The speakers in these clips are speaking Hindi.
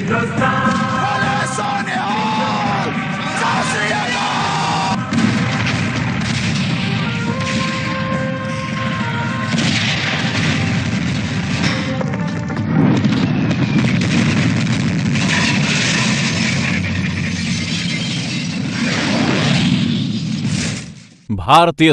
भारतीय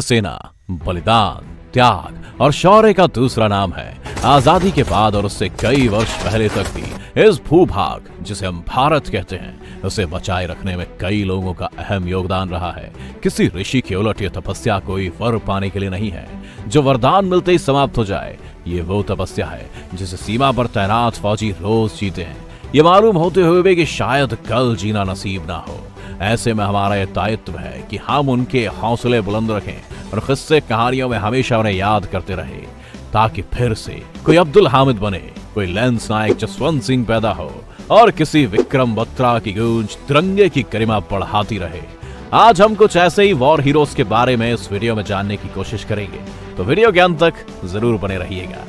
सेना बलिदान, त्याग और शौर्य का दूसरा नाम है। आजादी के बाद और उससे कई वर्ष पहले तक भी इस भूभाग जिसे हम भारत कहते हैं उसे बचाए रखने में कई लोगों का अहम योगदान रहा है। किसी ऋषि की उलट ये तपस्या कोई वर पाने के लिए नहीं है जो वरदान मिलते ही समाप्त हो जाए। ये वो तपस्या है जिसे सीमा पर तैनात फौजी रोज जीते हैं, ये मालूम होते हुए भी कि शायद कल जीना नसीब ना हो। ऐसे में हमारा यह दायित्व है कि हम उनके हौसले बुलंद रखें और किस्से कहानियों में हमेशा उन्हें याद करते रहे, ताकि फिर से कोई अब्दुल हामिद बने, कोई लेंस नायक जसवंत सिंह पैदा हो और किसी विक्रम बत्रा की गूंज तिरंगे की गरिमा बढ़ाती रहे। आज हम कुछ ऐसे ही वॉर हीरोज के बारे में इस वीडियो में जानने की कोशिश करेंगे, तो वीडियो के अंत तक जरूर बने रहिएगा।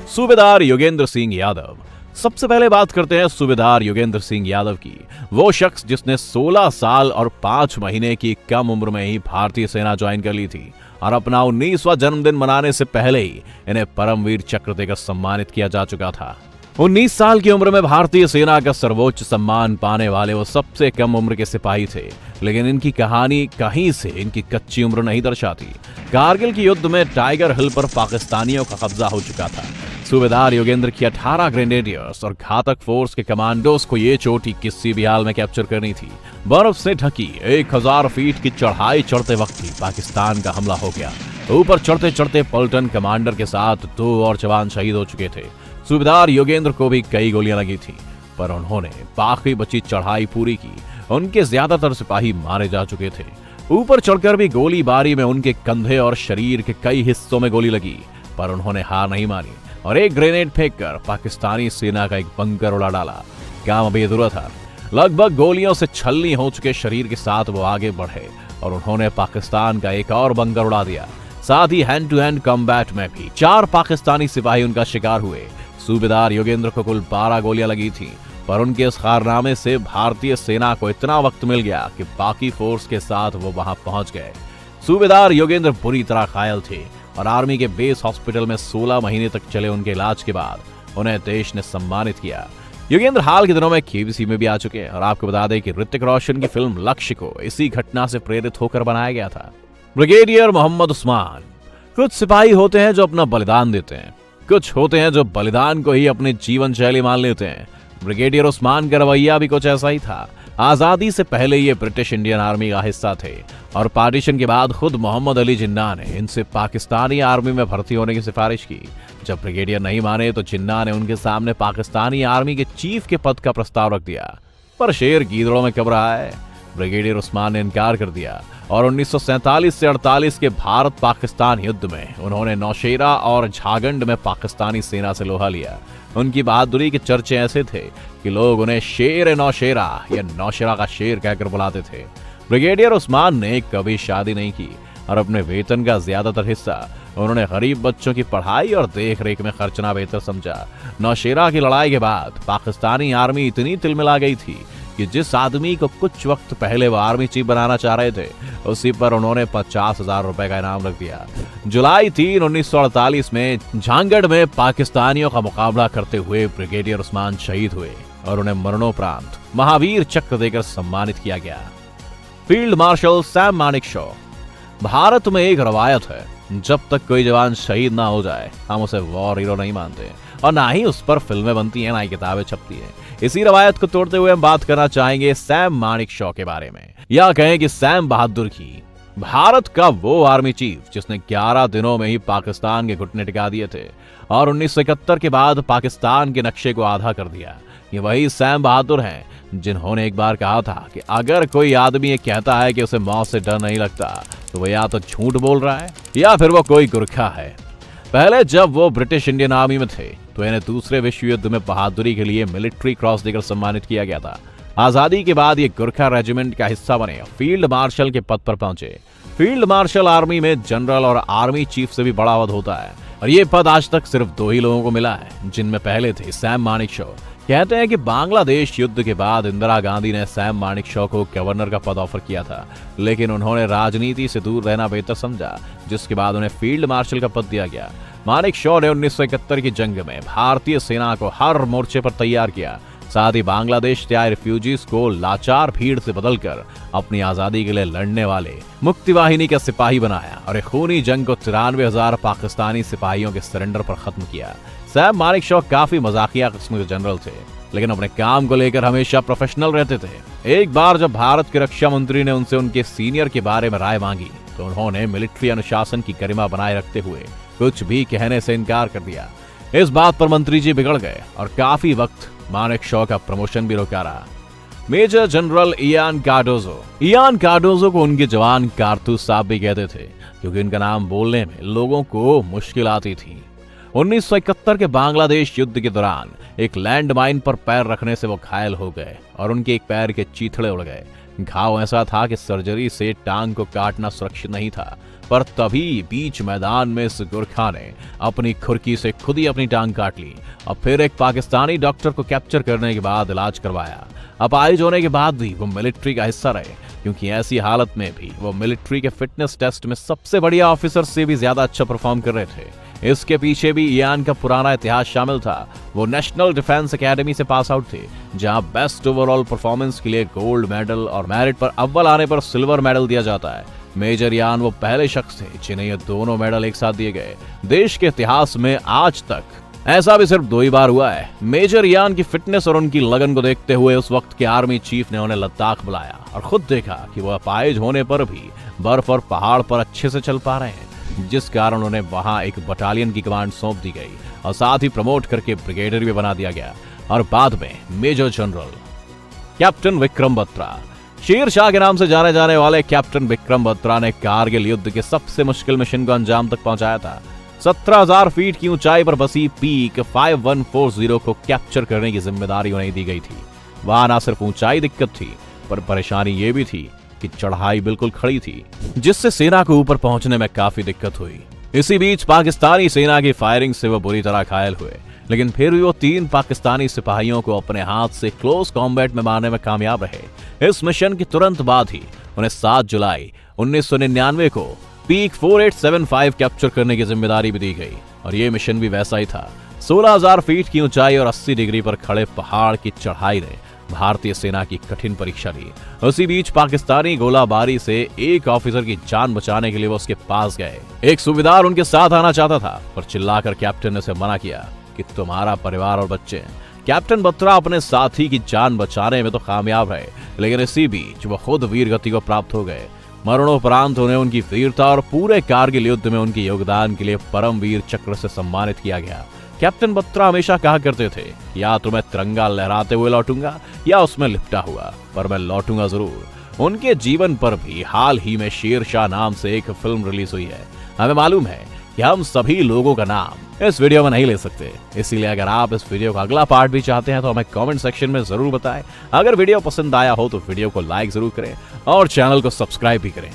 सूबेदार योगेंद्र सिंह यादव। सबसे पहले बात करते हैं सूबेदार योगेंद्र सिंह यादव की, वो शख्स जिसने 16 साल और 5 महीने की कम उम्र में ही भारतीय सेना ज्वाइन कर ली थी और अपना 19वां जन्मदिन मनाने से पहले ही इन्हें परमवीर चक्र देकर सम्मानित किया जा चुका था। 19 साल की उम्र में भारतीय सेना का सर्वोच्च सम्मान पाने वाले वो सबसे कम उम्र के सिपाही थे, लेकिन इनकी कहानी कहीं से इनकी कच्ची उम्र नहीं दर्शाती। कारगिल की युद्ध में टाइगर हिल पर पाकिस्तानियों का कब्जा हो चुका था। सूबेदार योगेंद्र की 18 ग्रेनेडियर्स और घातक फोर्स के कमांडोज को ये चोटी किसी भी हाल में कैप्चर करनी थी। बर्फ से ढकी 1000 फीट की चढ़ाई चढ़ते वक्त ही पाकिस्तान का हमला हो गया। ऊपर चढ़ते चढ़ते पलटन कमांडर के साथ 2 और जवान शहीद हो चुके थे। सूबेदार योगेंद्र को भी कई गोलियां लगी थी, पर उन्होंने बाकी बची चढ़ाई पूरी की। उनके ज्यादातर सिपाही मारे जा चुके थे। ऊपर चढ़कर भी गोलीबारी में उनके कंधे और शरीर के कई हिस्सों में गोली लगी, पर उन्होंने हार नहीं मानी और एक ग्रेनेड फेंककर पाकिस्तानी सेना का एक बंकर उड़ा डाला। काम अभी अधूरा था। लगभग गोलियों से छलनी हो चुके शरीर के साथ वो आगे बढ़े और उन्होंने पाकिस्तान का एक और बंकर उड़ा दिया। साथ ही हैंड टू हैंड कॉम्बैट में भी 4 पाकिस्तानी सिपाही उनका शिकार हुए। सूबेदार योगेंद्र को कुल 12 गोलियां लगी थी, पर उनके इस कारनामे से भारतीय सेना को इतना वक्त मिल गया कि बाकी फोर्स के साथ वो वहां पहुंच गए। सूबेदार योगेंद्र बुरी तरह घायल थे और आर्मी के बेस हॉस्पिटल में 16 महीने तक चले उनके इलाज के बाद उन्हें देश ने सम्मानित किया। योगेंद्र हाल के दिनों में केबीसी में भी आ चुके हैं और आपको बता दें कि ऋतिक रोशन की फिल्म लक्ष्य को इसी घटना से प्रेरित होकर बनाया गया था। ब्रिगेडियर मोहम्मद उस्मान। कुछ सिपाही होते हैं जो अपना बलिदान देते हैं, कुछ होते हैं जो बलिदान को ही अपनी जीवन शैली मान लेते हैं। ब्रिगेडियर उस्मान का रवैया भी कुछ ऐसा ही था। आजादी से पहले ये ब्रिटिश इंडियन आर्मी का हिस्सा थे और पार्टीशन के बाद खुद मोहम्मद अली जिन्ना ने इनसे पाकिस्तानी आर्मी में भर्ती होने की सिफारिश की। जब ब्रिगेडियर नहीं माने तो जिन्ना ने उनके सामने पाकिस्तानी आर्मी के चीफ के पद का प्रस्ताव रख दिया, पर शेर गीदड़ों में कब रहा है। ब्रिगेडियर उस्मान ने इनकार कर दिया और 1947 से 48 के भारत पाकिस्तान युद्ध में उन्होंने नौशेरा और झागंड में पाकिस्तानी सेना से लोहा लिया। उनकी बहादुरी के चर्चे ऐसे थे कि लोग उन्हें शेर नौशेरा या नौशेरा का शेर कहकर बुलाते थे। ब्रिगेडियर उस्मान ने कभी शादी नहीं की और अपने वेतन का ज्यादातर हिस्सा उन्होंने गरीब बच्चों की पढ़ाई और देख रेख में खर्चना बेहतर समझा। नौशेरा की लड़ाई के बाद पाकिस्तानी आर्मी इतनी तिलमिला गई थी कि जिस आदमी को कुछ वक्त पहले वो आर्मी चीफ बनाना चाह रहे थे, उसी पर उन्होंने 50,000 रुपए का इनाम रख दिया। जुलाई 3, 1948 में झांगड़ में पाकिस्तानियों का मुकाबला करते हुए ब्रिगेडियर उस्मान शहीद हुए और उन्हें मरणोपरांत महावीर चक्र देकर सम्मानित किया गया। Field marshal Sam Manekshaw. Bharat में एक रवायत है, जब तक कोई जवान शहीद ना हो जाए हम उसे वॉर हीरो नहीं मानते और ना ही उस पर फिल्में बनती हैं, ना ही किताबें छपती हैं। इसी रवायत को तोड़ते हुए हम बात करना चाहेंगे सैम मानेकशॉ के बारे में, या कहें कि सैम बहादुर की। भारत का वो आर्मी चीफ जिसने 11 दिनों में ही पाकिस्तान के घुटने टिका दिए थे और 1971 के बाद पाकिस्तान के नक्शे को आधा कर दिया। ये वही सैम बहादुर हैं जिन्होंने एक बार कहा था कि अगर कोई आदमी ये कहता है कि उसे मौत से डर नहीं लगता तो वो या तो झूठ बोल रहा है या फिर वो कोई गुरखा है। पहले जब वो ब्रिटिश इंडियन आर्मी में थे तो इन्हें दूसरे विश्व युद्ध में बहादुरी के लिए मिलिट्री क्रॉस देकर सम्मानित किया गया था। आजादी के बाद ये गोरखा रेजिमेंट का हिस्सा बने, फील्ड मार्शल के पद पर पहुंचे। फील्ड मार्शल आर्मी में जनरल और आर्मी चीफ से भी बड़ा पद होता है, और ये पद आज तक सिर्फ 2 ही लोगों को मिला है, जिनमें पहले थे सैम मानेकशॉ। कहते हैं कि बांग्लादेश युद्ध के बाद इंदिरा गांधी ने सैम मानेकशॉ को गवर्नर का पद ऑफर किया था, लेकिन उन्होंने राजनीति से दूर रहना बेहतर समझा, जिसके बाद उन्हें फील्ड मार्शल का पद दिया गया। मानेकशॉ ने 1971 की जंग में भारतीय सेना को हर मोर्चे पर तैयार किया, साथ ही बांग्लादेश से आए रिफ्यूजीज को लाचार भीड़ से बदलकर अपनी आजादी के लिए लड़ने वाले मुक्ति वाहिनी का सिपाही बनाया और एक खूनी जंग को 93,000 पाकिस्तानी सिपाहियों के सरेंडर पर खत्म किया। सैम मानेकशॉ काफी मजाकिया किस्म के जनरल थे, लेकिन अपने काम को लेकर हमेशा प्रोफेशनल रहते थे। एक बार जब भारत के रक्षा मंत्री ने उनसे उनके सीनियर के बारे में राय मांगी, तो उन्होंने मिलिट्री अनुशासन की गरिमा बनाए रखते हुए कुछ भी कहने से इनकार कर दिया। इस बात पर मंत्री जी बिगड़ गए और काफी वक्त मानेकशॉ का प्रमोशन भी रोका रहा। मेजर जनरल इयान कार्डोजो को उनके जवान कारतूस साहब भी कहते थे, क्योंकि इनका नाम बोलने में लोगों को मुश्किल आती थी। 1971 के बांग्लादेश युद्ध के दौरान एक लैंडमाइन पर पैर रखने से वो घायल हो गए और उनके एक पैर के चीथड़े उड़ गए। घाव ऐसा था कि सर्जरी से टांग को काटना सुरक्षित नहीं था, पर तभी बीच मैदान में इस गोरखा ने अपनी खुरकी से खुद ही अपनी टांग काट ली और फिर एक पाकिस्तानी डॉक्टर को कैप्चर करने के बाद इलाज करवाया। अपाहिज होने के बाद भी वो मिलिट्री का हिस्सा रहे, क्योंकि ऐसी हालत में भी वो मिलिट्री के फिटनेस टेस्ट में सबसे बढ़िया ऑफिसर से भी ज्यादा अच्छा परफॉर्म कर रहे थे। इसके पीछे भी इयान का पुराना इतिहास शामिल था। वो नेशनल डिफेंस एकेडमी से पास आउट थे, जहां बेस्ट ओवरऑल परफॉर्मेंस के लिए गोल्ड मेडल और मेरिट पर अव्वल आने पर सिल्वर मेडल दिया जाता है। मेजर इयान वो पहले शख्स थे जिन्हें ये दोनों मेडल एक साथ दिए गए। देश के इतिहास में आज तक ऐसा भी सिर्फ 2 ही बार हुआ है। मेजर इयान की फिटनेस और उनकी लगन को देखते हुए उस वक्त के आर्मी चीफ ने उन्हें लद्दाख बुलाया और खुद देखा कि वो अपाहिज होने पर भी बर्फ और पहाड़ पर अच्छे से चल पा रहे हैं, जिस कारण उन्हें वहां एक बटालियन की कमांड सौंप दी गई और साथ ही प्रमोट करके ब्रिगेडियर भी बना दिया गया और बाद में major general. Captain Vikram Batra. Sher Shah के नाम से जाने जाने वाले कैप्टन विक्रम बत्रा ने कारगिल युद्ध के सबसे मुश्किल मिशन को अंजाम तक पहुंचाया था। 17,000 फीट की ऊंचाई पर बसी पीक 5140 को कैप्चर करने की जिम्मेदारी उन्हें दी गई थी। वहां ना सिर्फ ऊंचाई दिक्कत थी, पर परेशानी ये भी थी कि चढ़ाई बिल्कुल खड़ी थी, जिससे सेना को ऊपर पहुंचने में काफी दिक्कत हुई। इसी बीच पाकिस्तानी सेना की फायरिंग से वो बुरी तरह घायल हुए, लेकिन फिर भी वो 3 पाकिस्तानी सिपाहियों को अपने हाथ से क्लोज कॉम्बैट में मारने में कामयाब रहे। इस मिशन के तुरंत बाद ही उन्हें 7 जुलाई 1999 को पीक 4875 कैप्चर करने की जिम्मेदारी भी दी गई और ये मिशन भी वैसा ही था। 16,000 फीट की ऊंचाई और 80 डिग्री पर खड़े पहाड़ की चढ़ाई ने भारतीय सेना की कठिन परीक्षा ली। उसी बीच पाकिस्तानी गोलाबारी से एक ऑफिसर की जान बचाने के लिए वो उसके पास गए। एक सूबेदार उनके साथ आना चाहता था, पर चिल्लाकर कैप्टन ने उसे मना किया कि तुम्हारा परिवार और बच्चे हैं। कैप्टन बत्रा अपने साथी की जान बचाने में तो कामयाब रहे, लेकिन इसी बीच वो खुद वीर गति को प्राप्त हो गए। मरणोपरांत उन्हें उनकी वीरता और पूरे कारगिल युद्ध में उनके योगदान के लिए परमवीर चक्र से सम्मानित किया गया। कैप्टन बत्रा हमेशा कहा करते थे, या तो मैं तिरंगा लहराते हुए लौटूंगा या उसमें लिपटा हुआ, पर मैं लौटूंगा जरूर। उनके जीवन पर भी हाल ही में शेर शाह नाम से एक फिल्म रिलीज हुई है। हमें मालूम है कि हम सभी लोगों का नाम इस वीडियो में नहीं ले सकते, इसीलिए अगर आप इस वीडियो का अगला पार्ट भी चाहते हैं तो हमें कमेंट सेक्शन में जरूर बताएं। अगर वीडियो पसंद आया हो तो वीडियो को लाइक जरूर करें और चैनल को सब्सक्राइब भी करें।